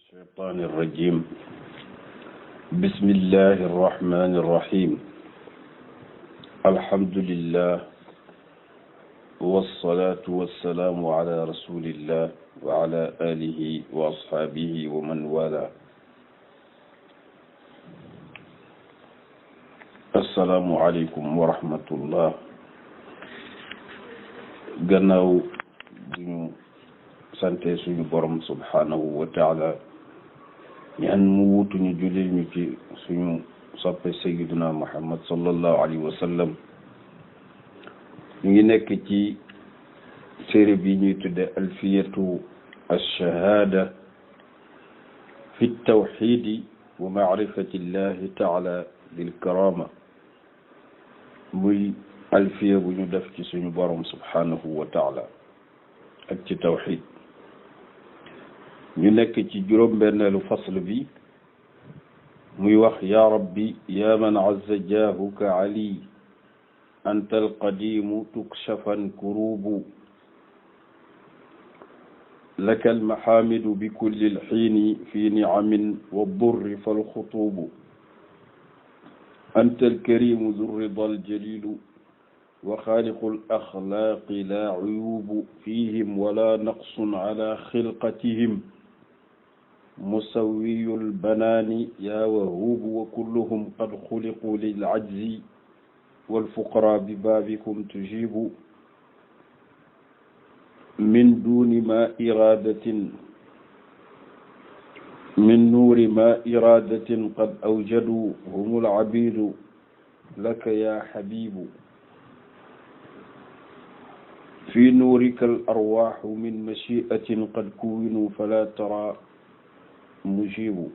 الشيطان الرجيم بسم الله الرحمن الرحيم الحمد لله والصلاة والسلام على رسول الله وعلى آله وأصحابه ومن والاه السلام عليكم ورحمة الله gannaaw duñu sante suñu borom subhanahu wa taala ñaan mu wutuñu julil ñu ci suñu soppe sayyiduna muhammad sallallahu alayhi wa sallam ñu ngi nekk ci téere bi ñuy tudde alfiyatu alshahada fi tawxidi wa maarifati llahi taala bil karama muy alfiya bu ñu def ci suñu borom subhanahu wa taala ak ci tawxid ñu nekk ci juróom-benneelu fasl bi muy wax ya rabbi ya man azza jaahuka ali anta alqadimu tukshafan kurubu laka almaxamidu bikulli alxiini fi nicamin waddurri falxutubu anta alkarimu du rida aljalilu wa xaaliqu alaxlaaqi laa cuyubu fihim wala naqsun ala xilqatihim musawiyu lbanaani yaa wahuubu wa kulluhum qad xuliqu lilcajzi walfuqara bi baabikum tujibu min duuni ma iradatin min nuuri ma iradatin qad awjadu hum alcabidu laka yaa xabibu fi nuurika alarwaaxu min machiatin qad kuwinu fala tara mujibu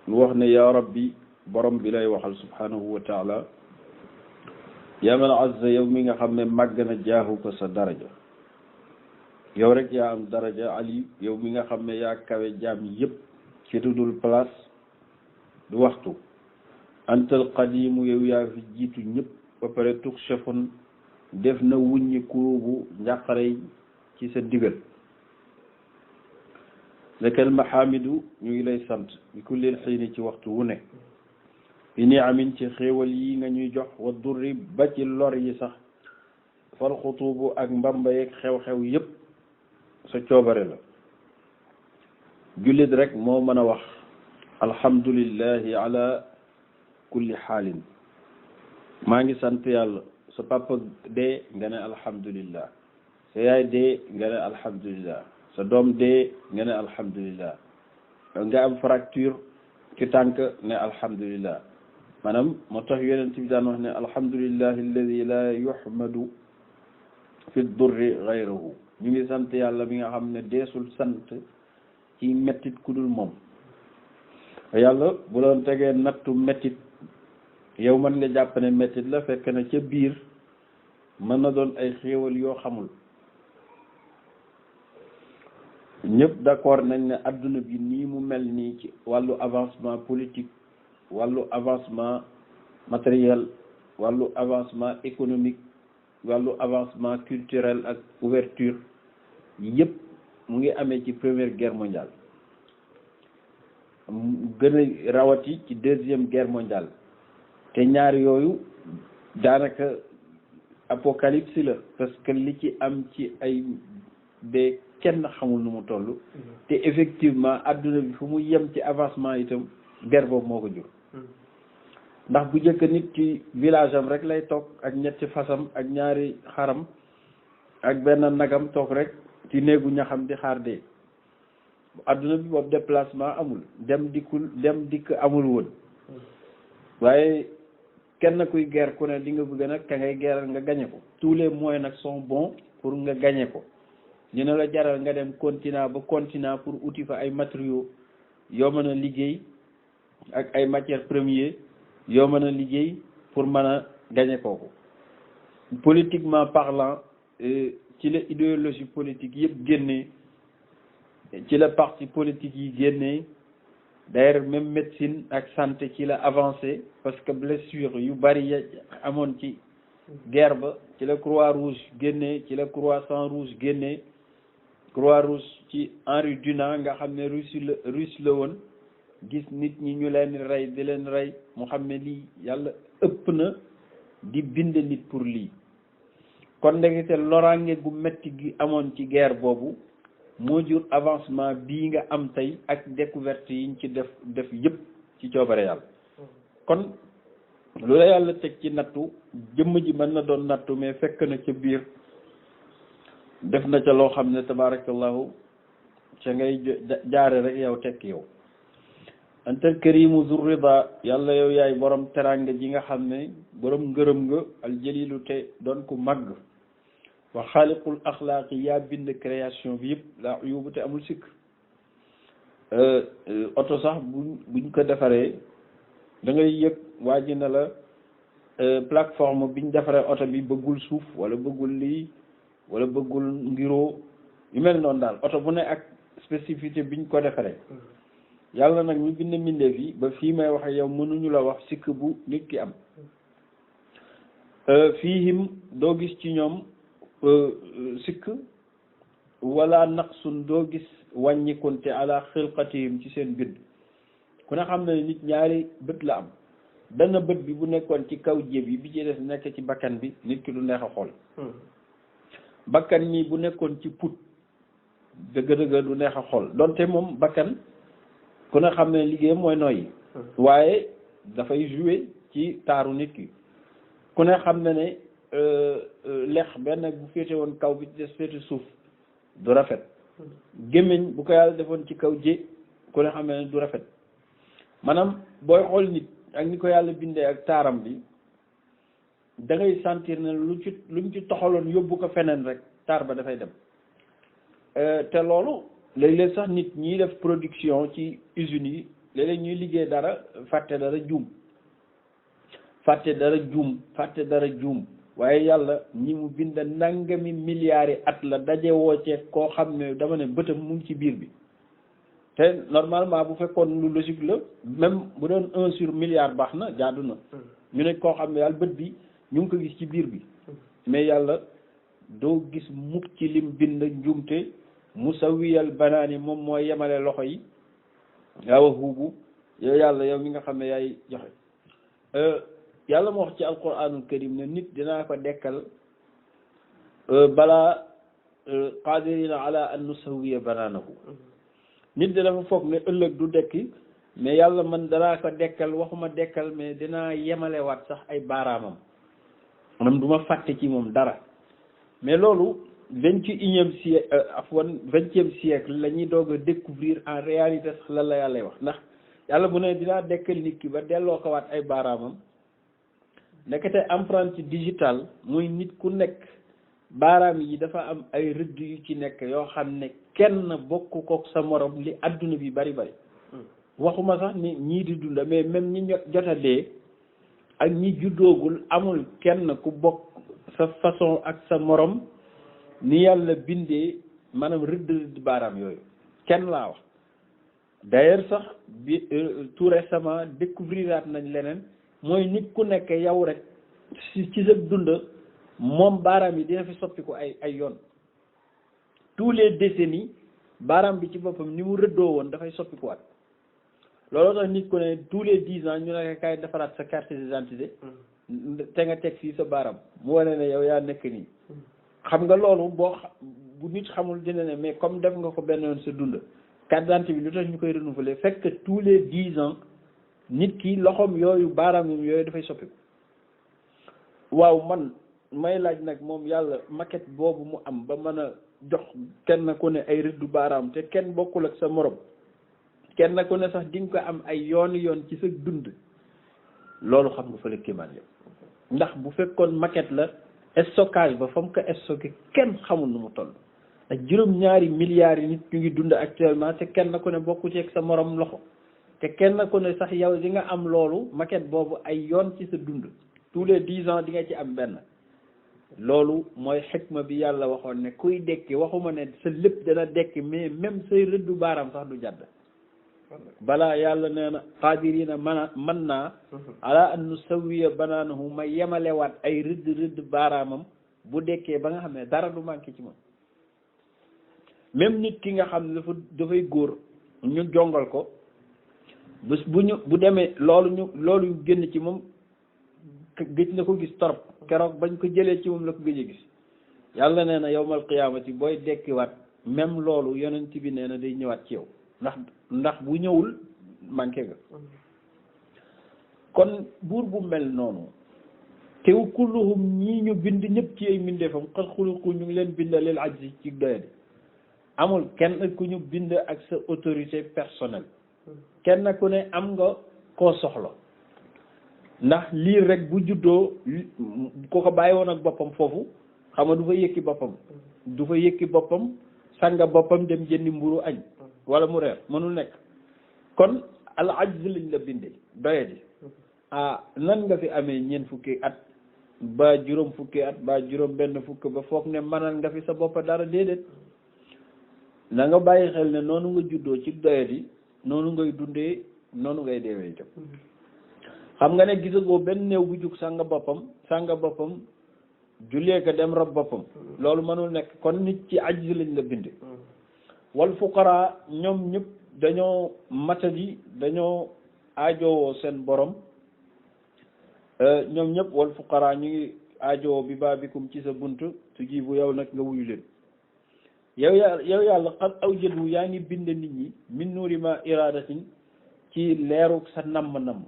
lu wax ne yaa rabbi borom bi lay waxal subhanahu wa taala yaa man azza yow mi nga xam ne màgg na jaahu ko sa daraja yow rek yaa am daraja ali yow mi nga xam ne yaa kawe jaam yépp ci dudul place du waxtu antal qadimu yow yaa fi jiitu ñëpp ba pare tukshafun def na wuññi kurubu njàqare ci sa digal lakal mahamidu ñu ngi lay sant bi kullil xiini ci waxtu wu ne bi ni amin ci xéewal yi nga ñuy jox wa durri ba ci lor yi sax fal xutubu ak mbamba yeeg xew-xew yépp sa coobare la jullit rek moo mën a wax alhamdulillahi ala kulli xaalin maa ngi sant yàlla sa papa dee nga ne alhamdulillah sa yaay dee nga ne alhamdulillah sa doom dee nga ne alhamdulillah nga am fracture ci tànk ne alhamdulillah maanaam moo tax yonent bi daan wax ne alhamdulillahi alladi la yuhmadu fi durri gayrahu ñu ngi sant yàlla mi nga xam ne deesul sant ci mettit ku dul moom yàlla bu doon tegee nattu mettit yow mën nga jàpp ne mettit la fekk na ca biir mën na doon ay xéewal yoo xamul ñëpp d'accord nañ ne adduna bi nii mu mel nii ci wàllu avancement politique wàllu avancement matériel wàllu avancement économique wàllu avancement culturel ak ouverture yëpp mu ngi amee ci première guerre mondiale gën a rawati ci deuxième guerre mondiale te ñaar yooyu daanaka apocalypse la parce que li ci am ci ay de kenn xamul nu mu toll te effectivement adduna bi fu mu yem ci avancement itam guerre boobu moo ko jur ndax bu njëkk nit ci village am rek lay toog ak ñetti fasam ak ñaari xaram ak benn nagam toog rek ci néegu ñaxam di xaar dee adduna bi boobu déplacement amul dem dikk amul woon waaye kenn kuy guerre ku ne di nga bëgg nag ka ngay guerre nga gañe ko tous les moyens nag sont bons pour nga gañe ko ñu ne la jaral nga dem continent ba continent pour uti fa ay matériaux yoo mën a liggéey ak ay matières premières yoo mën a liggéey pour mën a gañe kooku politiquement parlant ci la idéologie politique yëpp génnee ci la parti politique yi génnee d'ailleurs même médecine ak santé ci la avancé parce que blessure yu bari ya amoon ci guerre ba ci la croix rouge génnee ci la croissant rouge génnee croix rouge ci Henri Dunant nga xam ne russe la woon gis nit ñi ñu leen rey di leen rey mu xam ne lii yàlla ëpp na di bind nit pour lii. kon ndekete loraange gu metti gi amoon ci guerre boobu moo jur avancement bii nga am tey ak découverte yiñ ci def yëpp ci coobare yàlla. kon lu la yàlla teg ci nattu jëmm ji mën na doon nattu mais fekk na ca biir def na ca loo xam ne tabarakallahu ca ngay jaare rek yow tekk yow. antal karimu zurrida yàlla yow yaay borom teranga ji nga xam ne borom ngërëm nga aljalilu te doon ko màgg wa xaaliqul axlaaqi yaa bind création bi yëpp la yóbbu te amul sikk. oto sax buñ ko defaree da ngay yëg waa ji na la plateforme biñ defaree oto bi bëggul suuf wala bëggul lii wala bëggul ngiroo yu mel noonu daal oto bu ne ak spécificité biñ ko defaree. yàlla nag ñu bind mbindeef yi ba fii may waxe yow mënuñu la wax sikk bu nit ki am. fiihim doo gis ci ñoom sikk wala naqsun doo gis wàññikunte ala xilqatihim ci seen bind. ku ne xam ne nit ñaari bët la am benn bët bi bu nekkoon ci kaw jéb yi bi ci des nekk ci bakkan bi nit ki du neex a xool. bakkan mi bu nekkoon ci put dëgg-dëgg du neex a xool donte moom bakkan ku ne xam ne liggéeyam mooy noyyi. waaye dafay jouer ci taaru nit ki. ku ne xam ne ne lex benn bu féete woon kaw bi ci des féete suuf du rafet. gémmiñ bu ko yàlla defoon ci kaw jé ku ne xam ne du rafet. maanaam booy xool nit ak ni ko yàlla bindee ak taaram bi da ngay sentir ne luñ ci toxaloon yóbbu ko feneen rek taar ba dafay dem. te loolu léeg-léeg sax nit ñiy def production ci usines yi léeg-léeg ñuy liggéey dara fàtte dara juum waaye yàlla ñi mu bind nangami milliards yi at la daje woo ci koo xam ne dama ne bëtam mu ngi ci biir bi. te normalement bu fekkoon lu logique la même bu doon 1 sur milliard baax na jaadu na. ñu ne koo xam ne yàlla bët bi ñu ngi ko gis ci biir bi. mais yàlla doo gis mukk ci lim bind njuumte musawiyal banaani moom moo yemale loxo yi yaawa huubu yow yàlla yow mi nga xam ne yaay joxe. yàlla moo wax ci alquranul karim ne nit dinaa ko dekkal balaa qadirina ala an nusawiya banaanahu. nit de dafa foog ne ëllëg du dekki mais yàlla man danaa ko dekkal waxuma dekkal mais dinaa yemalewaat sax ay baaraamam maanaam du ma fàtte ci moom dara. mais loolu 21e siècle la ñuy doog a découvrir en réalité sax lan la yàlla wax ndax yàlla bu ne dinaa dekkal nit ki ba delloo ko waat ay baaraamam nekkate empreinte digitale muy nit ku nekk baaraam yi dafa am ay rëdd yu ci nekk yoo xam ne kenn bokk kook sa morom li adduna bi bari waxuma sax ni ñii di dunda mais même ñi jot a dee ak ñi juddoogul amul kenn ku bokk sa façon ak sa morom ni yàlla bindee maanaam rëdd baaraam yooyu kenn laa wax. d'ailleurs sax bi tout récemment découvriraat nañ leneen mooy nit ku nekk yow rek ci sa dund moom baaraam yi dina fi soppiku ay yoon. tous les décennies baaraam bi ci boppam ni mu rëddoo woon dafay soppikuwaat looloo tax nit ku ne tous les 10 ans ñu ne kay defaraat sa carte d'identité te nga teg fii sa baaraam mu wane ne yow yaa nekk nii. xam nga loolu bu nit xamul dina ne mais comme def nga ko benn yoon sa dund carte d'identité bi lu tax ñu koy renouveler fekk tous les 10 ans nit ki loxoom yooyu baaraam yooyu dafay soppiku. waaw man may laaj nag moom yàlla maquette boobu mu am ba mën a jox kenn ku ne ay rëddu baaraam te kenn bokkul ak sa morom kenn ku ne sax di nga ko am ay yoon ci sa dund loolu xam nga fa la kéemaan yow ndax bu fekkoon maquette la stockage ba fa mu ko stocké kenn xamul nu mu toll ak 2 milliards yi nit ñu ngi dund actuellement te kenn ku ne bokku ci ak sa morom loxo te kenn ku ne sax yow di nga am loolu maquette boobu ay yoon ci sa dund tous les 10 ans di nga ci am benn. loolu mooy xikma bi yàlla waxoon ne kuy dekki waxuma ne sa lépp dana dekki mais même say rëddu baaraam sax du jàdd balaa yàlla nee na qaadirina man naa ala an nusawiya banaanahu ma yemalewaat ay rëdd baaraamam bu dekkee ba nga xam ne dara du manqué ci moom. même nit ki nga xam ne dafay góor ñu jongal ko bés bu demee loolu génn ci moom gëj na ko gis torop keroog bañ ko jëlee ci moom la ko gëj a gis yàlla nee na yawmal qiyaamati booy dekkiwaat même loolu yonent bi nee na day ñëwaat ci yow ndax bu ñëwul manqué nga kon buur bu mel noonu tew kulluhum ñii ñu bind ñëpp ci ay mbindeefam xat xuluqu ñu ngi leen bind lil ajzi ci doyadi amul kenn ku ñu bind ak sa autorité personnelle kenn ku ne am nga koo soxla ndax lii rek bu juddoo ku ko bàyyi woon ak boppam foofu xam nga du fa yëkki boppam sanga boppam dem jëndi mburu añ wala mu reer mënul nekk kon al ajz lañ la bindee doyadi nan nga fi amee ñeent fukki at ba juróom fukki at ba juróom benn fukk ba foog ne mënal nga fi sa bopp dara déedéet na nga bàyyi xel ne noonu nga juddoo ci doyadi noonu ngay dundee noonu ngay deewee itam xam nga ne gisagoo benn néew bu jug sanga boppam jullee ko dem rob boppam loolu mënul nekk kon nit ci ajz lañ la binde wal fuqara ñoom ñëpp dañoo matadi dañoo aajowoo seen borom ñoom ñëpp wal fuqara ñu ngi aajowoo bi baabikum ci sa bunt tujibu yow nag nga wuyu leen yow yàlla xat aw jëdu yaa ngi bind nit ñi min nuuri ma iradatin ci leeru sa namm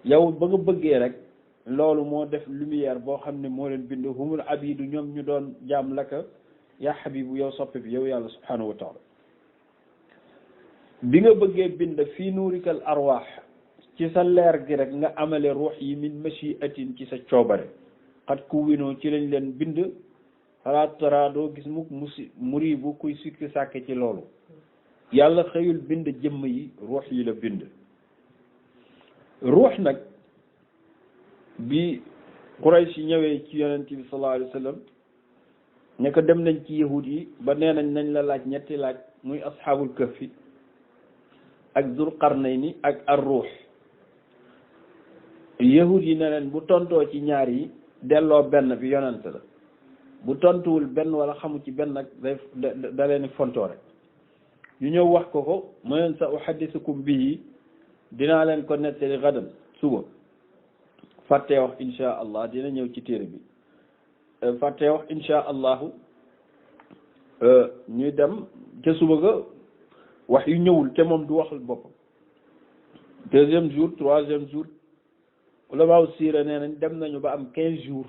yow ba nga bëggee rek loolu moo def lumière boo xam ne moo leen bind humul abidu ñoom ñu doon jaam laka yaa habibu yow soppe bi yow yàlla subhanahu wa taala bi nga bëggee bind fii nuurikal arwaax ci sa leer gi rek nga amale ruux yi min mashiatin ci sa coobare xat ku winoo ci lañ leen bind xalaat tara doo gis mukk muri bu kuy sikki sàkke ci loolu yàlla xëyul bind jëmm yi ruux yi la bind ruux nag bi Quraysh ñëwee ci yonent bi sallallahu alayhi wa sallam ne ko dem nañ ci yahud yi ba nee nañ la laaj ñetti laaj muy asxaabul kahfi ak Zul Qarnayni ak ar-ruux yahud yi ne leen bu tontoo ci ñaar yi delloo benn bi yonent la bu tontuwul benn wala xamu ci benn nag da leen fontoo rek ñu ñëw wax ko mu leen sa uhaddisukum bihi dinaa leen ko nettali gadan suba fàttee wax insha allah dina ñëw ci téere bi fàttee wax insha allahu ñuy dem ca suba ga wax yu ñëwul te moom du waxal boppam deuxième jour troisième jour ulamaaw siira nee nañ dem nañu ba am 15 jours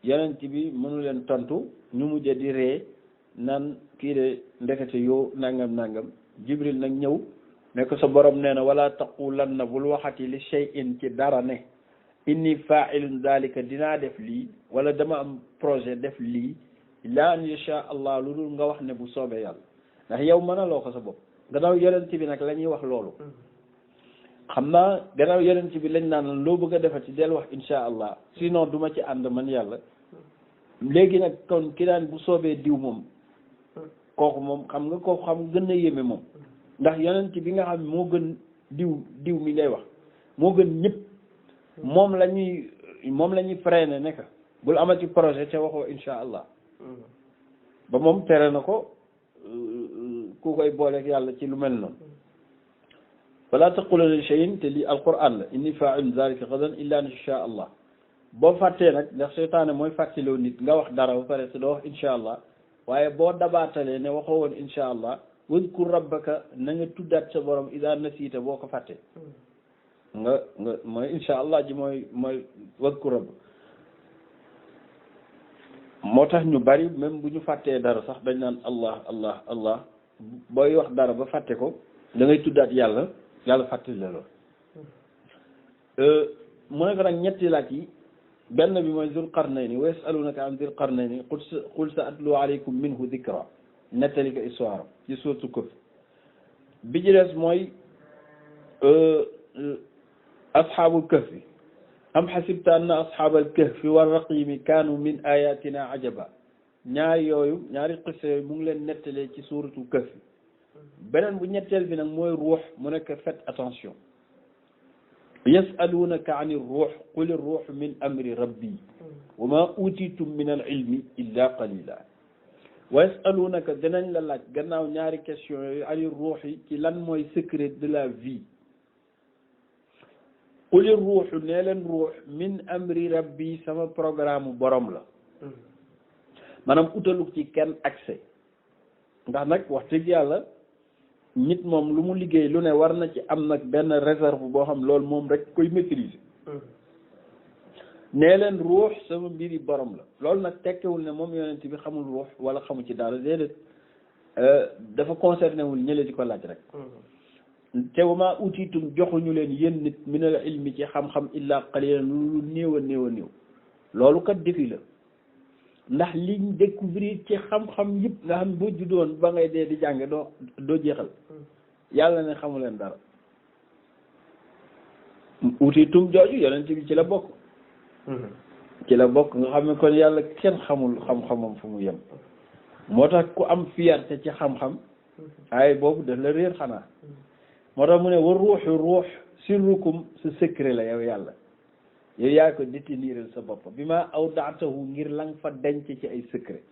yonent bi mënu leen tontu ñu mujj di ree naan kii de ndekete yoo nangam jibril nag ñëw ne ko sa borom nee na wala taqulanna bul waxati li shay'in ci dara ne inni fa'ilun dalika dinaa def lii wala dama am projet def lii illa an yasha allah lu dul nga wax ne bu soobee yàlla ndax yow mënaloo ko sa bopp gannaaw yonent bi nag la ñuy wax loolu xam naa gannaaw yonent bi lañ naan loo bëgg a defati del wax insha allah sinon duma ci ànd man yàlla léegi nag kon ki daan bu soobee diw moom kooku moom xam nga kooku xam gën a yéeme moom ndax yonent bi nga xam moo gën diw mi ngay wax moo gën ñëpp moom la ñuy freiné ne bul amati projet te waxoo insha allah ba moom tere na ko ku koy booleeg yàlla ci lu mel noonu wala taqulanna li shay'in te lii alquran la inni fa'ilun zalika gadan illa an insha allah boo fàttee nag ndax seytaane mooy fàttaloo nit nga wax dara ba pare te doo wax insha allah waaye boo dabaatalee ne waxoo woon insha allah wadkur rabbaka na nga tuddaat sa borom ida nasiita boo ko fàttee nga mooy insha allah ji mooy wadkur rabb moo tax ñu bari même bu ñu fàttee dara sax dañ naan allah booy wax dara ba fàtte ko da ngay tuddaat yàlla fàttali la lool mu ne ko nag ñetti laaj yi benn bi mooy Zul Qarnayni wa yasalunaka an Zul Qarnayni qul sa atlu alaykum minhu dhikra nettali ko histoire ci suuratu Kahf bi ci des mooy asxaabul kahfi am xasibta anna asxaabal kahfi war raqimi kaanu min ayatina ajaba ñaari qissa yooyu mu ngi leen nettalee ci suuratu Kahfi beneen bu ñetteel bi nag mooy ruux mu nekk faites attention yasalunaka an ir-ruux qul ir-ruuxu min amri rabbi wa ma utitum min al-ilmi illa qalila wa yasalunaka dinañ la laaj gannaaw ñaari question yooyu ani ruux yi ci lan mooy secret de la vie quli ruuxu nee leen ruux min amri rabbi sama programme borom la maanaam utalu ci kenn accès ndax nag wax dëgg yàlla nit moom lu mu liggéey lu ne war na ci am nag benn réserve boo xam loolu moom rek koy maîtriser nee leen ruux sama mbiri borom la loolu nag tekkewul ne moom yonent bi xamul ruux wala xamu ci dara déedéet dafa concerné wul ñële di ko laaj rek te wama utiitum joxuñu leen yéen nit minal ilmi ci xam-xam illa qalilan lu néew a néew a néew loolu kat defi la ndax liñ découvrir ci xam-xam yëpp nga xam boo juddoon ba ngay dee di jànge doo jeexal yàlla ne xamu leen dara utiitum jooju yonent bi ci la bokk ci la bokk nga xam ne kon yàlla kenn xamul xam-xamam fu mu yem moo tax ku am fierté ci xam-xam ay boobu daf la réer xanaa moo tax mu ne war ruuxu ruux sirrukum sa secret la yow yàlla yow yaa ko déteniral sa bopp bi ma aw daatahu ngir lang fa denc ci ay secret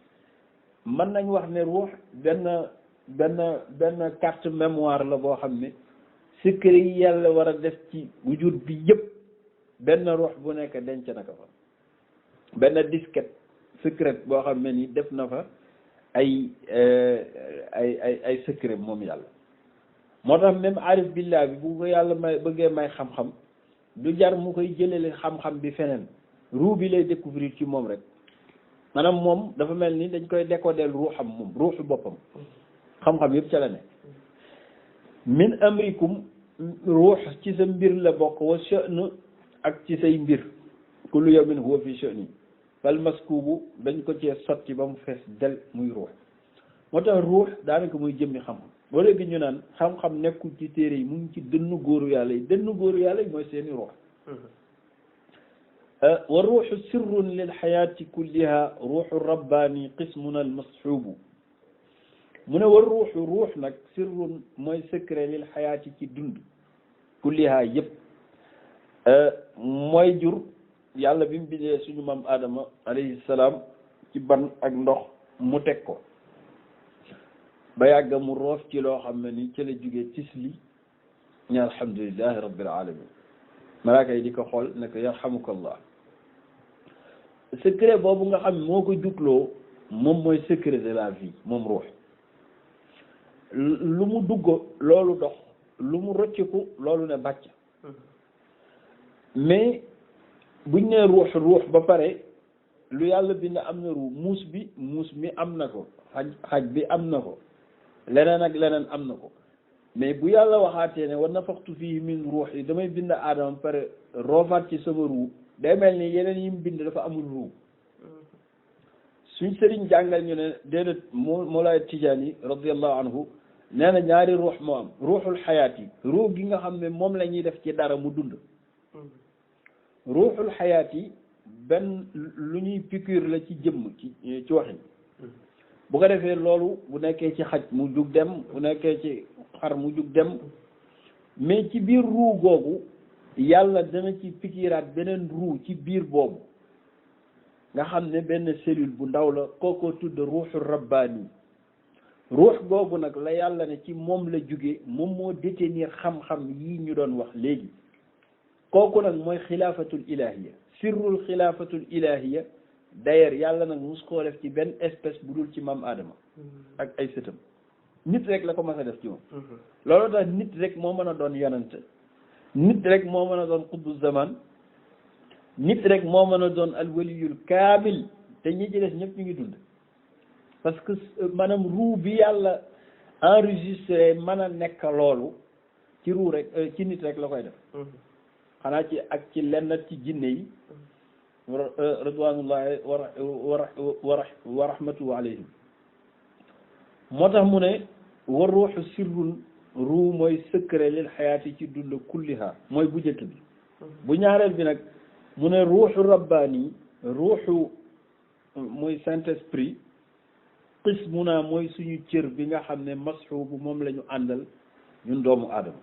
mën nañ wax ne ruux benn carte mémoire la boo xam ne secret yi yàlla war a def ci wujud bi yëpp benn ruux bu nekk denc na ko fa benn disquette secret boo xam ne ni def na fa ay secret moom yàlla moo tax même arif billah bi bu ko yàlla may bëggee may xam-xam du jar mu koy jëlale xam-xam bi feneen ruu bi lay découvrir ci moom rek maanaam moom dafa mel ni dañ koy décoder ruuxam moom ruuxu boppam xam-xam yëpp ca la ne min amrikum ruux ci sa mbir la bokk wa sha'n ak ci say mbir kullu yawmin huwa fi sha'ni fal maskubu dañ ko cee sotti ba mu fees del muy ruux moo tax ruux daanaka muy jëmmi xam-xam boo léegi ñu naan xam-xam nekkul ci téere yi mu ngi ci dënnu góoru yàlla yi dënnu góoru yàlla yi mooy seeni ruux wa ruuxu sirrun lil xayaati kulliha ruuxu rabbaani qismun al masxuubu mu ne war ruuxu ruux nag sirrun mooy secret lil xayaati ci dund kulliha yëpp mooy jur yàlla bi mu bindee suñu maam Adama alayhi salaam ci ban ak ndox mu teg ko ba yàgg mu roof ci loo xam ne ni ci la jógee tisli ñu alhamdulillahi rabbil alamin malaaka yi di ko xool ne ko yarhamukallah secret boobu nga xam moo ko jugloo moom mooy secret de la vie moom ruux lu mu dugg loolu dox lu mu rocciku loolu ne bàcc mais buñ nee ruux ba pare lu yàlla bind am na ruux muus mi am na ko xaj bi am na ko leneen ak leneen am na ko mais bu yàlla waxaatee ne wa nafaxtu fii min ruux yi damay bind aadama pare roofaat ci sama ruux day mel ni yeneen yi mu bind dafa amul ruux suñ sëriñ jàngal ñu ne déedéet Moolaay Tijaani radiyallahu anhu nee na ñaari ruux moo am ruuxul xayaat yi ruux gi nga xam ne moom la ñuy def ci dara mu dund ruuxul xayaat yi benn lu ñuy piqûre la ci jëmm ci waxin bu ko defee loolu bu nekkee ci xaj mu jug dem bu nekkee ci xar mu jug dem mais ci biir ruu googu yàlla dana ci pikiiraat beneen ruu ci biir boobu nga xam ne benn cellule bu ndaw la kookoo tudd ruuxu rabbaani ruux googu nag la yàlla ne ci moom la jóge moom moo détenir xam-xam yi ñu doon wax léegi kooku nag mooy xilaafatul ilahiya sirrul xilaafatul ilahiya d'ailleurs yàlla nag mus koo def ci benn espèce bu dul ci maam Adama ak ay sëtam nit rek la ko mas a def ci moom looloo tax nit rek moo mën a doon yonent nit rek moo mën a doon qutbu zaman nit rek moo mën a doon alwaliyul kaamil te ñi ci des ñëpp ñu ngi dund parce que maanaam ruu bi yàlla enregistré mën a nekk loolu ci ruu rek ci nit rek la koy def xanaa ci ak ci lenn ci jinne yi ridwanullahi wa rahmatuhu alayhim moo tax mu ne wa ruuxu sirrun ruu mooy secret lil xayaati ci dund kulliha mooy bu njëkk bi bu ñaareel bi nag mu ne ruuxu rabbaani ruuxu mooy saint esprit qismuna mooy suñu cër bi nga xam ne masxuubu moom la ñu àndal ñun doomu aadama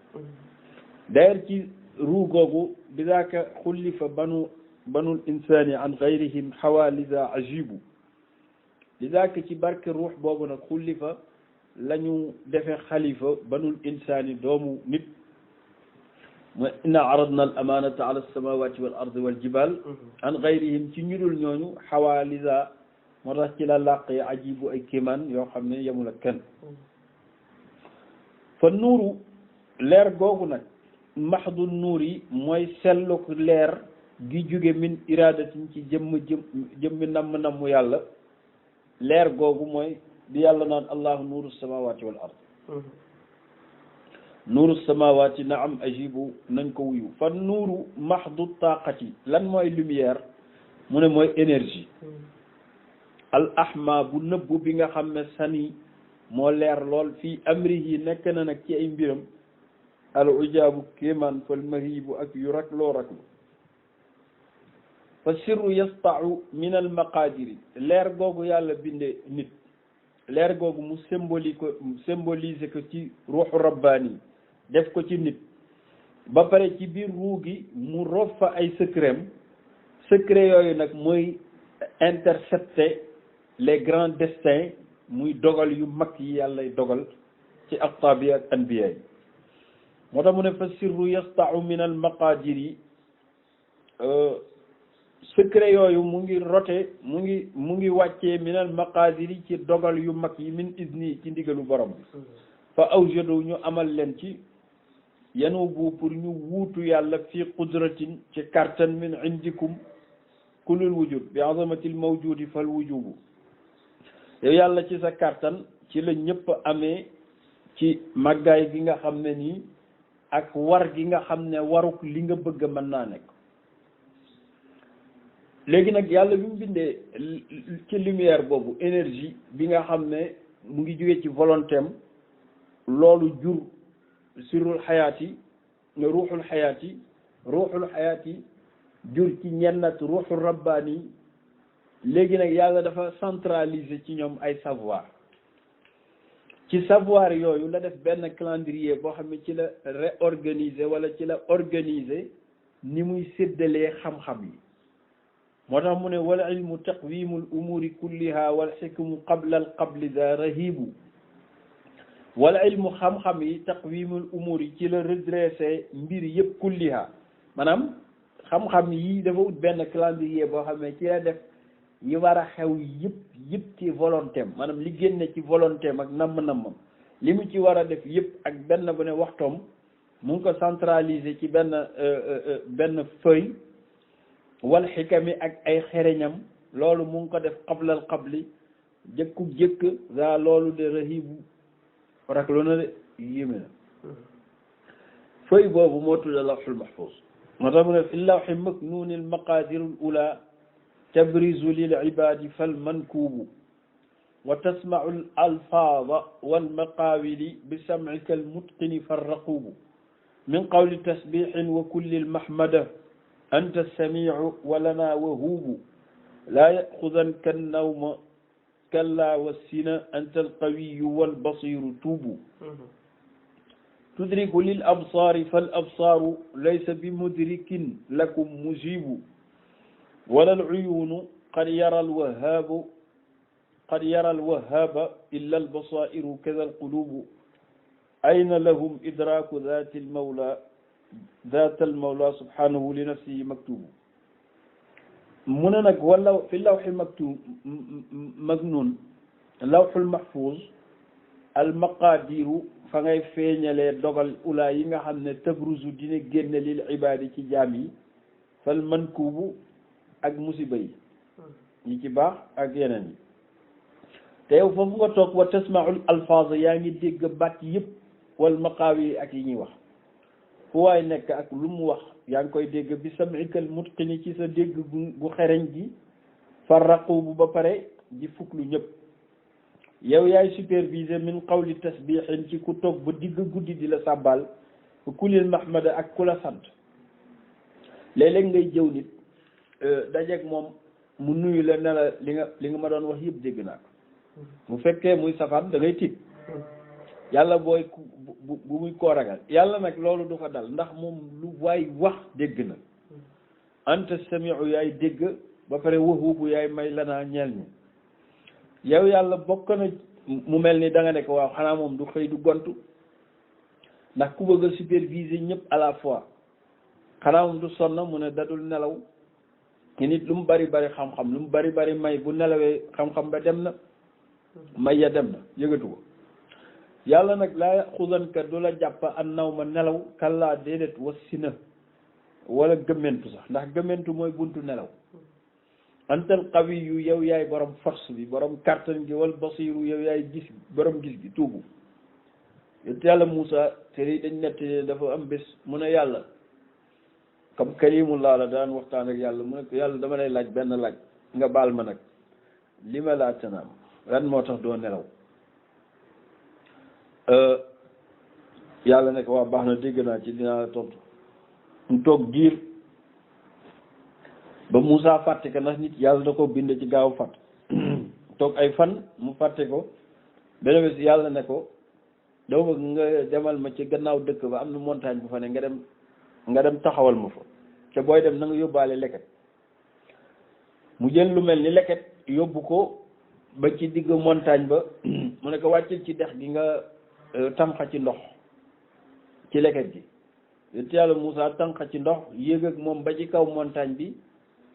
d'ailleurs ci ruu googu bi daaka xullifa banul insaani an gayrihim xawaalisa ajibu li daak ci barke ruux boobu nag xullifa la ñu defee xalifa banul insaani doomu nit mooy inna aradna al amanata ala alsamawati wal ardi wal jibal an gayrihim ci ñu dul ñooñu xawaalisa moo tax ci la làqee ajibu ay kéemaan yoo xam ne yemul ak kenn fa nuuru leer googu nag maxdu nuur yi mooy selluk leer gi jóge min iradatin ci jëmmi namm yàlla leer googu mooy di yàlla naan allahu nuuru samawati wal ard nuuru samawati naam ajibu nañ ko wuyu fa nuuru maxdu taqati lan mooy lumière mu ne mooy énergie al ahma bu nëbbu bi nga xam ne sani moo leer lool fii amrihi nekk na nag ci ay mbiram al ujaabu kéemaan fal mahibu ak yu rakloo raklu fa sirru yastau min al maqadiri leer googu yàlla binde nit leer googu mu symboliser ko ci ruuxu rabbaani def ko ci nit ba pare ci biir ruu gi mu rof fa ay secret yooyu nag mooy intercepter les grands destins muy dogal yu mag yi yàllay dogal ci aqtaab yi ak anbiya yi moo tax mu ne fa sirru yastau min al maqadir yi secret yooyu mu ngi rote mu ngi wàccee min al maqadir yi ci dogal yu mag yi min izni ci ndigalu borom bi fa awjadu ñu amal leen ci yanu bu pour ñu wuutu yàlla fi qudratin ci kartan min indikum kulul wujud bi azamatil mawjudi fal wujubu yow yàlla ci sa kartan ci la ñëpp amee ci màggaay gi nga xam ne nii ak war gi nga xam ne waruk li nga bëgg mën naa nekk léegi nag yàlla bi mu bindee ci lumière boobu énergie bi nga xam ne mu ngi jóge ci volonté am loolu jur sirrul xayaati ruuxul xayaati jur ci ñennat ruuxul rabbaani léegi nag yàlla dafa centraliser ci ñoom ay savoir ci savoir yooyu la def benn calendrier boo xam ne ci la réorganiser wala ci la organiser ni muy séddalee xam-xam yi moo tax mu ne wal ilmu taqwimul umuri kulliha wal xikmu qabla al qabli da rahibu wal ilmu xam-xam yi taqwimul umuri ci la redresser mbir yëpp kulliha maanaam xam-xam yi dafa ut benn calendrier boo xam ne ci la def yi war a xew yëpp ci volonté am maanaam li génne ci volonté am ak namm-nammam li mu ci war a def yëpp ak benn bu ne waxtoom mu ngi ko centraliser ci benn feuille wal xikami ak ay xereñam loolu mu ngi ko def qablal qabli jëkk daa loolu de rahibu raklu na de yéeme na feuille boobu moo tudda lawxul mahfuz moo tax mu ne fi lawxi maknuuni almaqaadiru ula tabrizu lil ibaadi fal mankuubu wa tasmau al alfaada wal maqaawili bi samcika al mutqini farraquubu min qawli tasbiixin wa kulli al mahmada anta samiicu wa lanaa wahuubu laa yaxudanka annawma kallaa wassina anta alqawiyu wal basiiru tuubu tudriku lil absaari fal absaaru laysa bi mudrikin lakum mujiibu wala al-uyuunu qad yara al-wahhaaba illa al-basaa'iru kaza al-quluubu ayna lahum idraaku zaati al-mawlaa subhaanahu li nafsihi maktuubu mu ne nag wala fi lawxi magnuun lawxul mahfuuz al-maqaadiru fa ngay feeñalee dogal ulaa yi nga xam ne tabruzu dina génne lil ibaadi ci jaam yi fal mankuubu ak musiba yi ci baax ak yeneen yi te yow foofu nga toog wa tasmaul alfaaz yaa ngi dégg baat yëpp wal maqaawi ak yi ñuy wax fu waay nekk ak lu mu wax yaa ngi koy dégg bi sam'ikal mutqini ci sa dégg gu xereñ gi farraqubu ba pare di fuklu ñëpp yow yaay supervisé min qawli tasbihin ci ku toog ba digg guddi di la sàbbal ku kulil mahmada ak ku la sant léeg-léeg ngay jëw nit dajeeg moom mu nuyu la ne la li nga ma doon wax yëpp dégg naa ko mu fekkee muy safaan da ngay tiit yàlla booy bu muy koo ragal yàlla nag loolu du fa dal ndax moom lu waay wax dégg na anta samiu yaay dégg ba pare wahubu yaay may lanaa ñeel ñu yow yàlla bokk na mu mel ni da nga ne ko waaw xanaa moom du xëy du gontu ndax ku bëgg a superviser ñëpp à la fois xanaa moom du sonn mu ne dadul nelaw ki nit lu mu bari bari xam-xam lu mu bari bari may bu nelawee xam-xam ba dem na may ya dem na yëgatu ko yàlla nag laa xusanka du la jàpp an naw ma nelaw kallaa déedéet wassi na wala gëmmentu sax ndax gëmmentu mooy buntu nelaw antal qawiyu yow yaay borom force bi borom kàttan gi wal basiru yow yaay gis borom gis gi tuubu yonent yàlla Moussa te dañ netti dafa am bés mu ne yàlla comme kalimullah la daan waxtaan ak yàlla mu ne ko yàlla dama lay laaj benn laaj nga baal ma nag li ma laaj tanaam lan moo tax doo nelaw yàlla ne ko waa baax na dégg naa ci dinaa la tontu mu toog diir ba Moussa fàtte ko ndax nit yàlla da ko bind ci gaaw fàtt toog ay fan mu fàtte ko benn bés yàlla ne ko dama bëgg nga demal ma ci gannaaw dëkk ba am na montagne bu fa ne nga dem taxawal ma fa te booy dem na nga yóbbaale leket mu jël lu mel ni leket yóbbu ko ba ci digg montagne ba mu ne ko wàccil ci dex gi nga tànqa ci ndox ci leket gi yonent yàlla Moussa tànqa ci ndox yéeg ak moom ba ci kaw montagne bi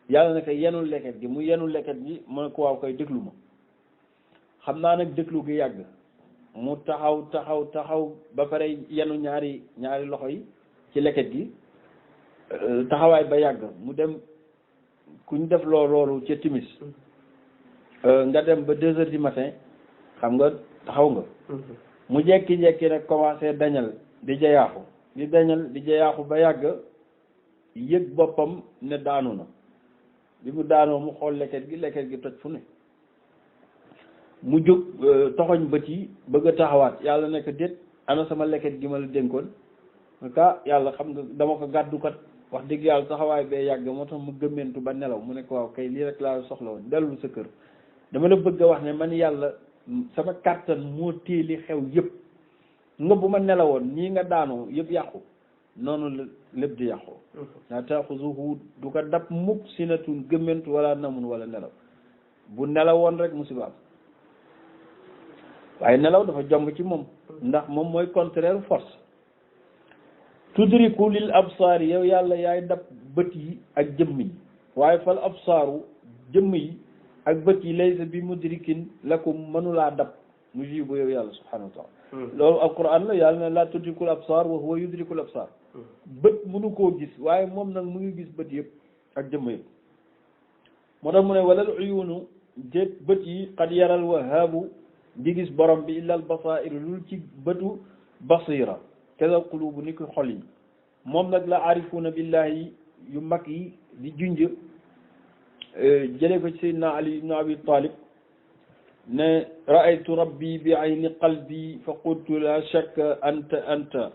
yàlla ne ko yenul leket gi mu yenul leket gi mu ne ko waaw koy déglu ma xam naa nag déglu gi yàgg mu taxaw ba pare yenu ñaari loxo yi ci leket gi taxawaay ba yàgg mu dem kuñ def loolu ca timis nga dem ba 2 heures du matin xam nga taxaw nga mu jekki-jekki nag commencé dañal di jayaaxu ba yàgg yëg boppam ne daanu na bi mu daanoo mu xool leket gi toj fu ne mu jóg toxoñ bët yi bëgg a taxawaat yàlla nekk déet ana sama leket gi ma la dénkoon ka yàlla xam nga dama ko gàddukat wax dëgg yàlla taxawaay bee yàgg moo tax mu gëmmentu ba nelaw mu ne ko waaw kay lii rek laa soxla woon dellu sa kër dama la bëgg a wax ne man yàlla sama kàttan moo téeli xew yëpp nga bu ma nelawoon nii nga daanoo yëpp yàqu noonu la lépp di yàqu laa taaxuzuhu du ko dab mukk sinatun gëmmentu wala namun wala nelaw bu nelawoon rek musibaam waaye nelaw dafa jomb ci moom ndax moom mooy contraire force tudriku lil absaar yow yàlla yaay dab bët yi ak jëmm yi waaye fal absaaru jëmm yi ak bët yi laysa bi mudrikin lakum mënulaa dab mujibu yow yàlla subhanahu wa taala loolu alquran la yàlla ne laa tudrikul absaar wa huwa yudrikul absaar bët mënu koo gis waaye moom nag mu ngi gis bët yëpp ak jëmm yëpp moo tax mu ne walal uyunu déet bët yi qad yaral wahaabu di gis borom bi illal basair lul ci bëtu basira keza qulubu ni ko xol yi moom nag la arifuna billahi yu mag yi di junj jëlee ko ci Seydina Ali ibn Abi Talib ne raaytu rabbi bi ayni qalbi fa qultu la shakka anta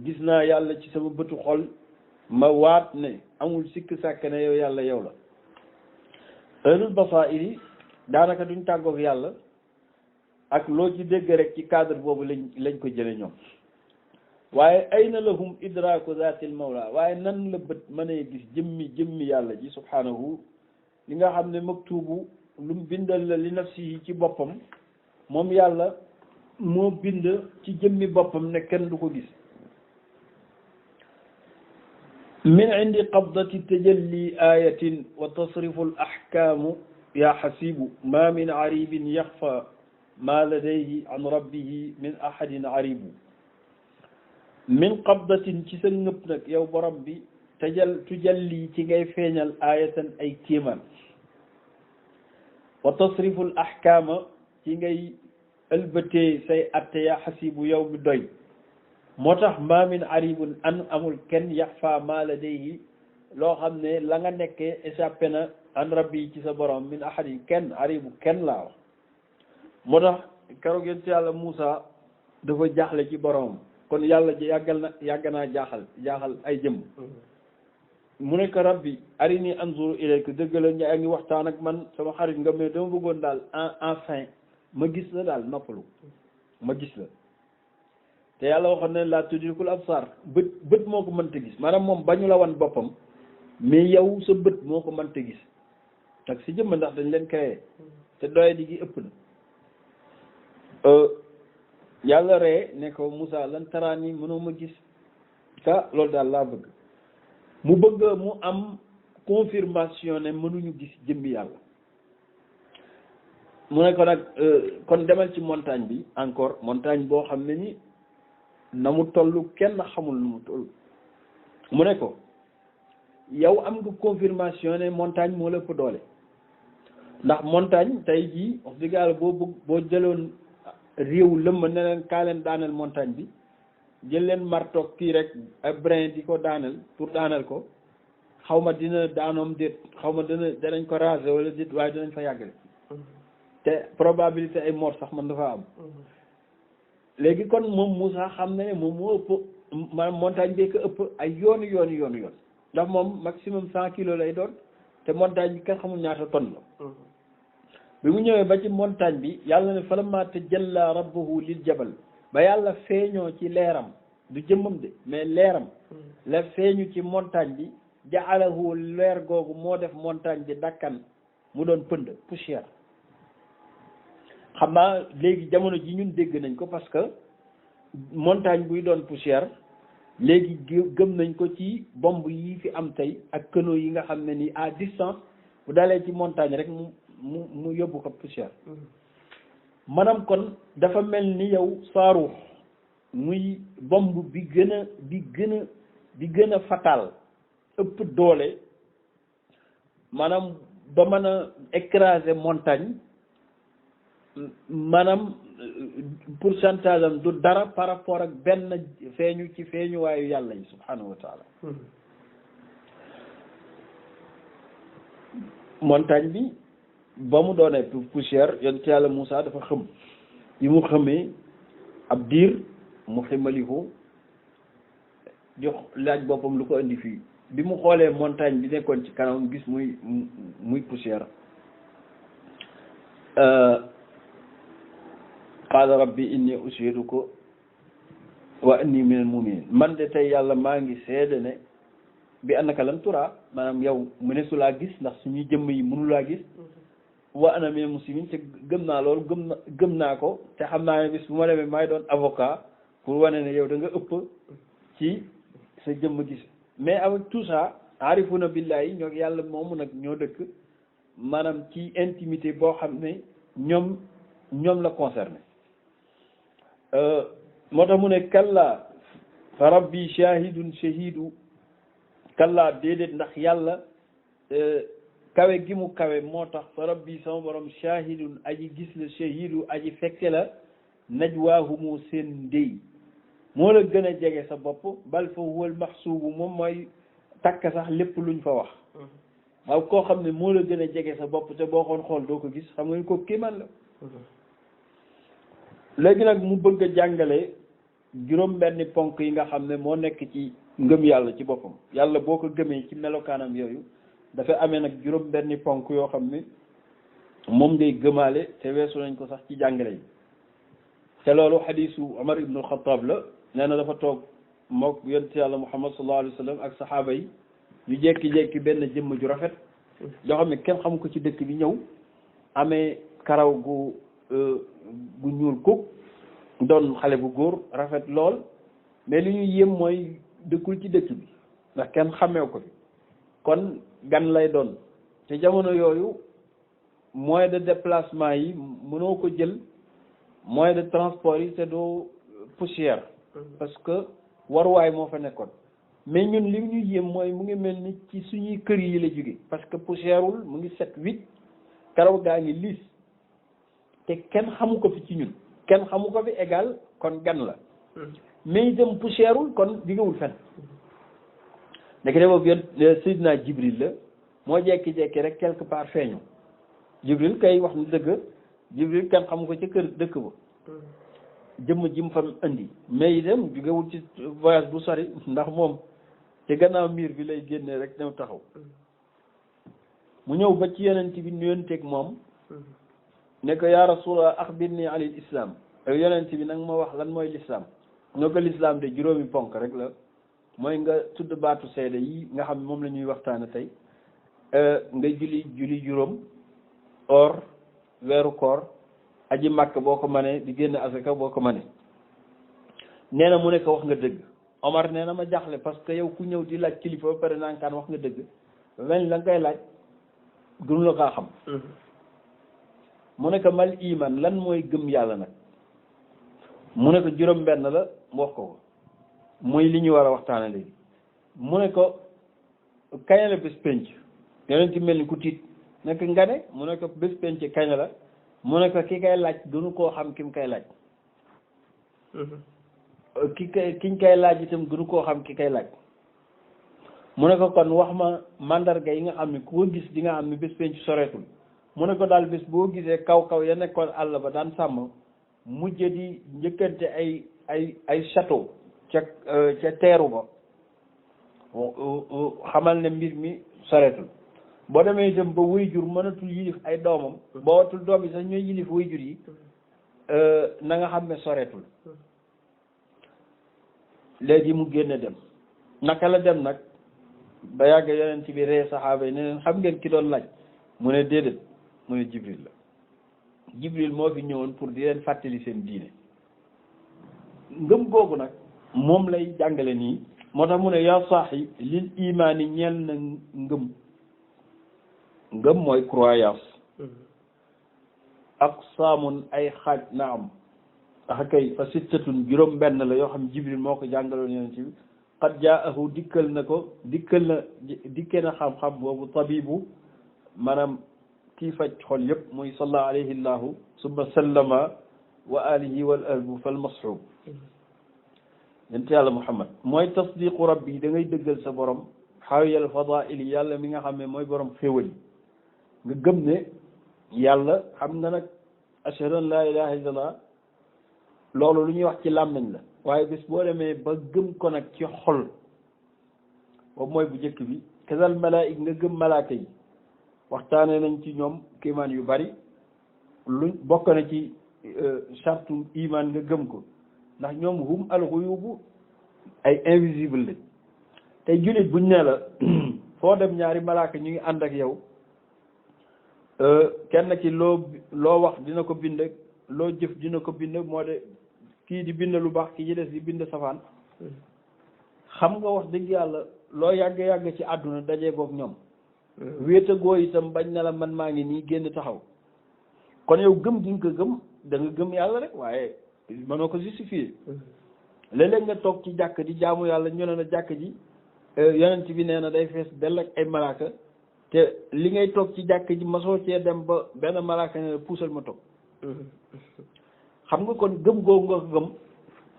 gis naa yàlla ci sama bëtu xol ma waat ne amul sikk sàkk ne yow yàlla yow la ahlul basairi daanaka duñ tàggoog yàlla ak loo ci dégg rek ci cadre boobu lañ ko jële ñoom waaye ayna lahum idraku zatil mawla waaye nan la bët mënee gis jëmmi yàlla ji subhanahu li nga xam ne maktubu lu mu bindal la li nafsihi ci boppam moom yàlla moo bind ci jëmmi boppam ne kenn du ko gis min indi qabdati tajalli ayatin wa tasrifu al ahkamu ya xasibu ma min aribin yaxfa ma ladayhi an rabbihi min ahadin aribu min qabdatin ci sa ngëpp nag yow borom bi tujalli ci ngay feeñal ayatan ay kéemaan wa tasriful ahkaama ci ngay ëlbatee say atte ya xasibu yow mi doy moo tax ma min aribun an amul kenn yaxfa ma ladayhi loo xam ne la nga nekkee échappé na an rabbi ci sa borom min ahadin kenn aribu kenn laa wax moo tax keroog yonent yàlla Moussa dafa jaaxle ci boromam kon yàlla ji yàgg naa jaaxal ay jëmm mu ne ko rabbi arini anzuru ilayka dëgg la yaa ngi waxtaan ak man sama xarit nga mais dama bëggoon daal enfin ma gis la daal noppalu ma gis la te yàlla waxoon ne laa tudrikul absar bët moo ko mënta gis maanaam moom bañu la wan boppam mais yow sa bët moo ko mënta gis ak si jëmm ndax dañ leen créé te te doye di gi ëpp na yàlla ree ne ko Moussa lan taraan yi mënoo ma gis loolu daal laa bëgg mu bëgg mu am confirmation ne mënuñu gis jëmbi yàlla mu ne ko nag kon demal ci montagne bi encore montagne boo xam ne ni na mu toll kenn xamul nu mu toll mu ne ko yow am nga confirmation ne montagne moo la ëpp doole ndax montagne tey jii wax dëgg yàlla boo jëloon réew lëmm ne leen kaa leen daaneel montagne bi jël leen martoog kii rek ay brin di ko daaneel pour daaneel ko xaw ma dina daanoom déet xaw ma danañ ko raser wala déet waaye dinañ fa yàggale te probabilité ay mort sax man dafa am léegi kon moom Moussa xam na ne moom moo ëpp maanaam montagne bi ko ëpp ay yoonu yoon ndax moom maximum 100 kilos lay doon te montagne bi kenn xamul ñaata tonne la bi mu ñëwee ba ci montagne bi yàlla ne falammaa tajallaa rabbuhu lil jabal ba yàlla feeñoo ci leeram du jëmmam de mais leeram la feeñu ci montagne bi ja'alahu leer googu moo def montagne bi dakkan mu doon pënd poussière xam naa léegi jamono ji ñun dégg nañ ko parce que montagne buy doon poussière léegi gëm nañ ko ci bombe yi fi am tey ak canaux yi nga xam ne ni à distance bu dalee ci montagne rek mu yóbbu ko poussière maanaam kon dafa mel ni yow saaru muy bombe bi gën a fatal ëpp doole maanaam ba mën a écraser montagne maanaam pourcentage am du dara par rapport ak benn feeñu ci feeñuwaayu yàlla yi subhanahu wa taala montagne bi ba mu doonee poussière yonent yàlla Moussa dafa xëm yi mu xëmee ab diir mu ximaliku jox laaj boppam lu ko indi fii bi mu xoolee montagne bi nekkoon ci kanam gis muy poussière qaala rabbi inni ushiduka wa anni minal mu'minin man de tey yàlla maa ngi seede ne bi annaka lan tura maanaam yow mu ne su laa gis ndax suñuy jëmm yi mënu laa gis wa ana minal muslimin te gëm naa loolu gëm naa ko te xam naa ne bis bu ma demee maay doon avocat pour wane ne yow da nga ëpp ci sa jëmm gis mais avec tout ça arifuna billahi ñoo yàlla moomu nag ñoo dëkk maanaam ci intimité boo xam ne ñoom la concerné moo tax mu ne kalla fa rabbi shahidun shahidu kalla déedéet ndax yàlla kawe gi mu kawe moo tax fa rabbi sama borom shahidun aji gis la shahidu aji fekke la najwaahumu seen ndéy moo la gën a jege sa bopp bal fa huwal maxsuubu moom mooy takk sax lépp luñ fa wax waaw koo xam ne moo la gën a jege sa bopp te boo xool doo ko gis xam nga ni ko kéemaan la léegi nag mu bëgg a jàngale juróom benni ponk yi nga xam ne moo nekk ci ngëm yàlla ci boppam yàlla boo ko gëmee ci melokaanam yooyu dafa amee nag juróom benni ponk yoo xam ne moom ngay gëmaale te weesu nañ ko sax ci jàngale yi te loolu xadiisu Omar ibnu Xataab la nee na dafa toog mook yonent yàlla Muhammad sallallahu alayhi wa sallam ak saxaaba yi ñu jekki-jekki benn jëmm ju rafet yoo xam ne kenn xamu ko ci dëkk bi ñëw amee karaw gu ñuul kuk doon xale bu góor rafet lool mais li ñuy yéem mooy dëkkul ci dëkk bi ndax kenn xamee ko fi kon gan lay doon te jamono yooyu moyen de déplacement yi mënoo ko jël moyen de transport yi te doo poussière parce que waruwaay moo fa nekkoon mais ñun li ñu yéem mooy mu ngi mel ni ci suñuy kër yi la jóge parce que poussièreul mu ngi set wit karaw gaa ngi liis te kenn xamu ko fi ci ñun kenn xamu ko fi égal kon gan la mais itam poussièreul kon digawul fen ndeke de boobu yoon Seydina Jibril la moo jekki-jekki rek quelque part feeñu Jibril kay wax na dëgg Jibril kenn xamu ko ci kër dëkk ba jëmm ji mu fa indi mais itam digawul ci voyage bu sori ndax moom ci gannaaw miir bi lay génnee rek ñëw taxaw mu ñëw ba ci yonent bi nuyonteeg moom ne ko yaa rasulallah axbirni anil islam yow yonent bi nag ma wax lan mooy l'islam ñoo ko l'islam de juróomi ponk rek la mooy nga tudd baatu seede yi nga xam ne moom la ñuy waxtaane tey nga julli juróom or weeru koor aji màkk boo ko mënee di génn asaka boo ko mënee. nee na mu ne ko wax nga dëgg. Omar nee na ma jaaxle parce que yow ku ñëw di laaj kilifa ba pare naan kaan wax nga dëgg wen la ngay laaj gënu la kaa xam. mu ne ko mal iman lan mooy gëm yàlla nag. mu ne ko juróom benn la mu wax ko muy li ñu war a waxtaane léegi. mu ne ko kañ la bés penc yonent ci mel ni ku tiit nekk nga ne mu ne ko bés penc kañ la mu ne ko ki kay laaj gënu koo xam ki mu kay laaj. kiñ kay laaj itam gënu koo xam ki kay laaj. mu ne ko kon wax ma mandarga yi nga xam ne ku ko gis di nga xam ne bés penc soreetul. mu ne ko daal bés boo gisee kaw ya nekkoon àll ba daan sàmm mujj di njëkkante ay château ca teeru ba xamal ne mbir mi soreetul. boo demee itam ba waajur mënatul yilif ay doomam boo watul doom yi sax ñooy yilif waajur yi na nga xam ne soreetul. léegi mu génne dem naka la dem nag ba yàgg yonent bi ree saxaaba yi ne leen xam ngeen ki doon laaj mu ne déedéet mu ne Jibril la. Jibril moo fi ñëwoon pour di leen fàttali seen diine. ngëm googu nag moom lay jàngale nii moo tax mu ne yaa saaxi lil imaani ñeel na ngëm mooy croyance. ak saamun ay xaaj na am ax kay fa sittatun juróom benn la yoo xam Jibril moo ko jàngaloon yonent bi qad jaahu dikke na xam-xam boobu tabibu maanaam kii faj xol yëpp muy salla alayhi llahu summa sallama wa alihi wal albu fal masxub yonent yàlla Muhammad mooy tasdiqu rabbi da ngay dëggal sa borom xawiyal fadaili yàlla mi nga xam ne mooy borom xéwal yi nga gëm ne yàlla xam nga nag ashhadu an laa ilaha illallah loolu lu ñuy wax ci làmmiñ la waaye bis boo demee ba gëm ko nag ci xol boobu mooy bu njëkk bi kasal malaayik nga gëm malaaka yi waxtaane nañ ci ñoom kiimaan yu bari lu bokk na ci chartu iman nga gëm ko ndax ñoom hum alxuyubu ay invisible lañ tey jullit buñ ne la foo dem ñaari malaaka ñu ngi ànd ak yow kenn ki loo wax dina ko bind loo jëf dina ko bind moo de kii di bind lu baax ki ci des di bind safaan xam nga wax dëgg yàlla loo yàgg-yàgg ci àdduna dajee boog ñoom wéetagoo itam bañ na la man maa ngi nii génn taxaw kon yow gëm gi nga ko gëm da nga gëm yàlla rek waaye mënoo ko justifier léeg-léeg nga toog ci jàkk di jaamu yàlla ñu ne la jàkk ji yonent bi nee na day fees dell ak ay malaaka te li ngay toog ci jàkk ji masoo cee dem ba benn malaaka ne la puusal ma toog xam nga kon gëm googu nga ko gëm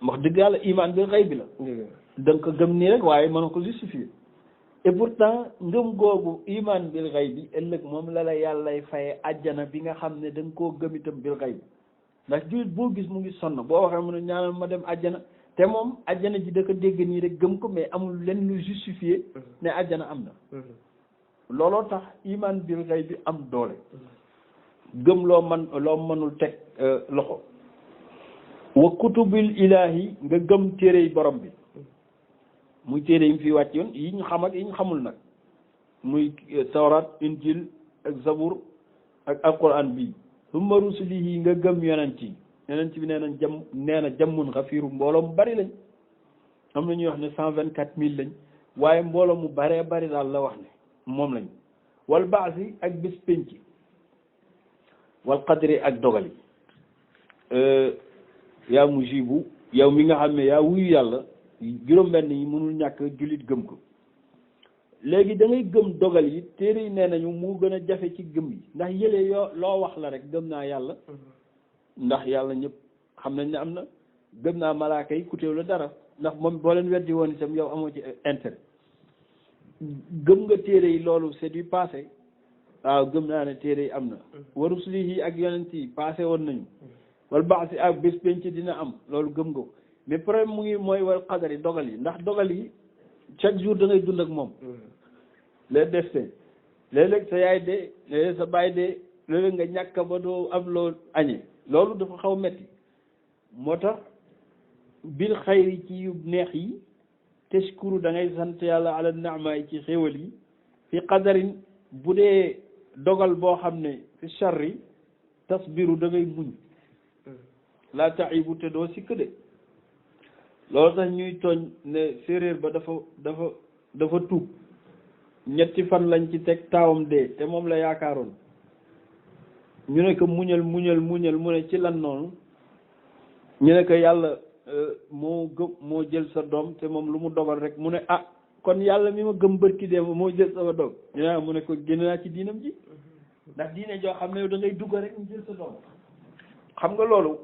wax dëgg yàlla iman bi xëy bi la da nga ko gëm nii rek waaye mënoo ko justifier et pourtant ngëm googu iman bil xëy bi ëllëg moom la yàllay faye àjjana bi nga xam ne da nga koo gëm itam bil xëy bi ndax jullit boo gis mu ngi sonn boo waxee mu ne ñaanal ma dem àjjana te moom àjjana ji da ko dégg nii rek gëm ko mais amul lenn lu justifié ne àjjana am na looloo tax iman bil xëy bi am doole gëm loo mënul teg loxo wa kutubil ilahi nga gëm téere yi borom bi muy téere yi mu fi wàcc yoon yi ñu xam ak yi ñu xamul nag muy tawrat injil ak zabur ak alquran bi summa rusulihi nga gëm yonent yi bi nee na jammun xafiiru mbooloo mu bari lañ am na ñuy wax ne 124 000 lañ waaye mbooloo mu baree bari daal la wax ne moom lañ wal baasi ak bés penc wal qadri ak dogal yi yaa mujibu yow mi nga xam ne yaa wuyu yàlla juróom-benn yi mënul ñàkk jullit gëm ko léegi da ngay gëm dogal yi téere yi nee nañu mu gën a jafe ci gëm yi ndax yëlee loo wax la rek gëm naa yàlla ndax yàlla ñëpp xam nañ ne am na gëm naa malaaka yi ku teew la dara ndax moom boo leen weddi woon itam yow amoo ci intérêt gëm nga téere yi loolu c'est du passé waaw gëm naa ne téere yi am na wa rusulihi ak yonent yi passé woon nañu wal baasi ak bés penc dina am loolu gëm nga ko mais problème mu ngi mooy wal qadar yi dogal yi ndax dogal yi chaque jour da ngay dund ak moom les destins léeg-léeg sa yaay dee léeg-léeg sa baay dee léeg-léeg nga ñàkk ba doo am loo añee loolu dafa xaw metti moo tax bil xayri ci yu neex yi tashkuru da ngay sant yàlla ala naama yi ci xéewal yi fi qadarin bu dee dogal boo xam ne fi charri tasbiru da ngay muñ laa taibu te doo sikk de loolu tax ñuy tooñ ne séeréer ba dafa tuub ñetti fan lañ ci teg taawam dee te moom la yaakaaroon ñu ne ko muñal mu ne ci lan noonu ñu ne ko yàlla moo jël sa doom te moom lu mu dogal rek mu ne kon yàlla mi ma gëm bërki dee moo jël sama doom ñu ne mu ne ko génn naa ci diinam ji ndax diine joo xam ne yow da ngay dugg rek ñu jël sa doom xam nga loolu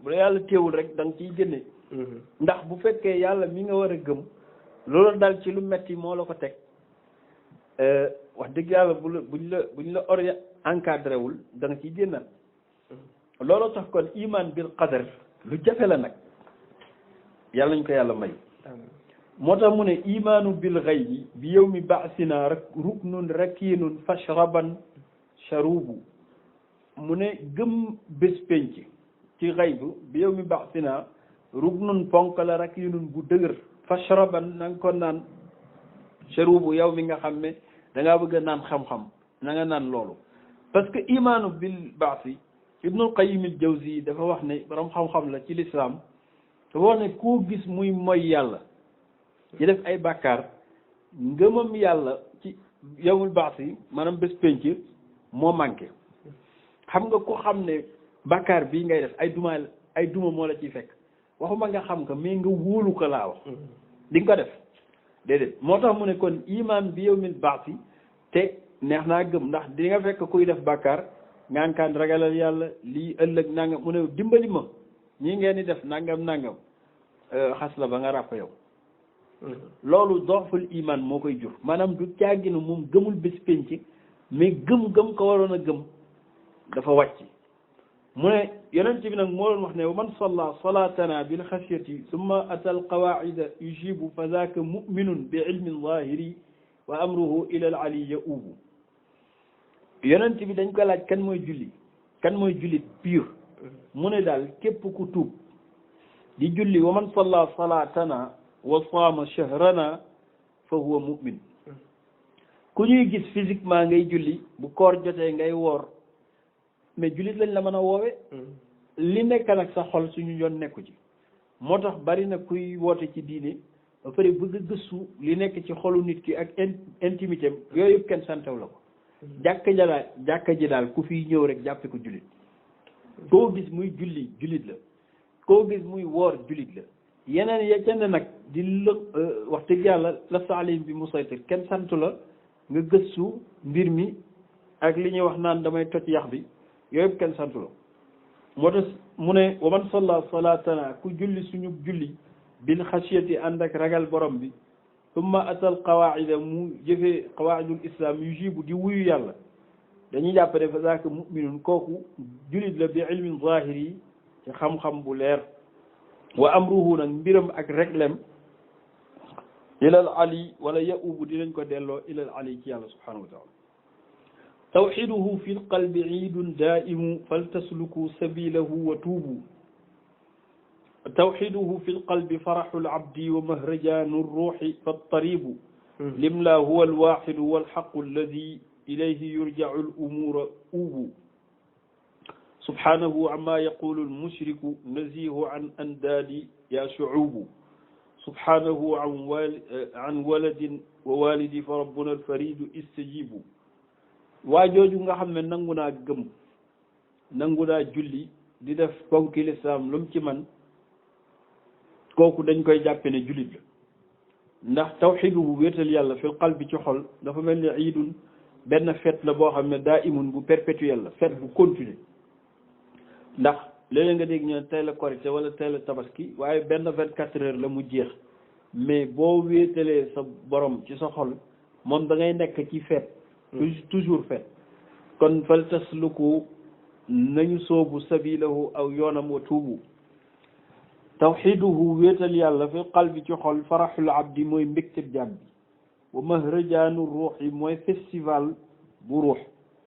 bu la yàlla teewul rek da nga ciy génne ndax bu fekkee yàlla mi nga war a gëm loolu dal ci lu metti moo la ko teg wax dëgg yàlla buñ la encadré wul da nga ciy génnal loolu tax kon iman bil qadar lu jafe la nag yàlla ñu ko yàlla may moo tax mu ne imaanu bil ghaybi bi yawmi ba'sina ruknun rakinun fashraban sharubu mu ne gëm bés penc ci xaybu bi yawmi ba'sina ruknun ponk la rakinun bu dëgër fashraban na nga ko naan sharubu yow mi nga xam ne da ngaa bëgg a naan xam-xam na nga naan loolu parce que imaanu bil ba'si Ibnul Qayyim al-Jawzi dafa wax ne borom xam-xam la ci lislaam dafa wax ne koo gis muy moy yàlla ci def ay bàkkaar ngëmam yàlla ci yawmul ba'si maanaam bés penc moo manqué xam nga ko xam ne bàkkaar bii ngay def ay duma moo la ciy fekk waxuma nga xam ko mais nga wóolu ko laa wax di nga ko def déedéet moo tax mu ne kon iman bi yawmil ba'si te neex naa gëm ndax di nga fekk kuy def bàkkaar ngaan kaan ragalal yàlla lii ëllëg nangam mu ne dimbali ma ñii ngeen di def nangam xas la ba nga ràpp yow loolu doxful iman moo koy jur maanaam du caaginu moom gëmul bés penc mais gëm ko waroon a gëm dafa wàcc mu ne yonent bi nag moo doon wax ne wa man salla salatana bil xasiyati summa ata al qawaida yujibu fa zaaka muminun bi ilmin zahiri wa amruhu ila al ali yaubu yonent bi dañ ko laaj kan mooy jullit pur mu ne daal képp ku tuub di julli wa man salla salatana wa saama shahrana fa huwa mu'min ku ñuy gis physiquement ngay julli bu koor jotee ngay woor mais jullit lañ la mën a woowe li nekk nag sa xol suñu yoon nekku ci moo tax bari na kuy woote ci diine ba pare bëgg a gëstu li nekk ci xolu nit ki ak intimité yooyu yëpp kenn santaw la ko jàkka ji daal ku fiy ñëw rek jàppe ko jullit koo gis muy jullit la koo gis muy woor jullit la yeneen ya ca ne nag di wax dëgg yàlla la saalim bi musaytir kenn santu la nga gëstu mbir mi ak li ñuy wax naan damay toj yax bi yooyu yëpp kenn santu la moo tax mu ne wa man salla salatana ku julli suñu julli bil xasiyati ànd ak ragal borom bi summa atal qawaida mu jëfee qawaidul islam yujibu di wuyu yàlla dañuy jàpp ne fa zaaka muminun kooku jullit la bi ilmin zahiri ci xam-xam bu leer wa amruhu nag mbiram ak reglem ilal ali wala yaubu dinañ ko delloo ilal ali ci yàlla subhanahu wa taala tawxiduhu fi lqalbi iidun daimu faltasluku sabilahu wa tuubu tawxiduhu fi lqalbi faraxu labdi wa mahrajanu ruuxi fattaribu limla huwa alwaxidu walxaqu alladi ilayhi yurjacu alumuura uubu subhanahu amma yaqulu almushriku nazihu an andaadi ya shucuubu subhanahu an waladin wa walidi fa rabbuna alfaridu istajibu waa jooju nga xam ne nangu naa gëm nangu naa julli di def ponki lislaam lu mu ci man kooku dañ koy jàppe ne jullit la ndax tawxidu bu wéetal yàlla fil qalbi ci xol dafa mel ni iidun benn fête la boo xam ne daa imun bu perpétuel la fête bu continuer ndax léeg-léeg nga dégg ñu ne tey la korité wala tey la tabaski waaye benn 24 heures la mu jeex mais boo wéetalee sa borom ci sa xol moom da ngay nekk ci fête toujours fête kon fal tasluku nañu soobu sabilahu aw yoonam wa tuubu tawxiduhu wéetal yàlla fi qalbi ci xol faraxul abdi mooy mbégte jaam bi wa mahrajaanu ruux yi mooy festival bu ruux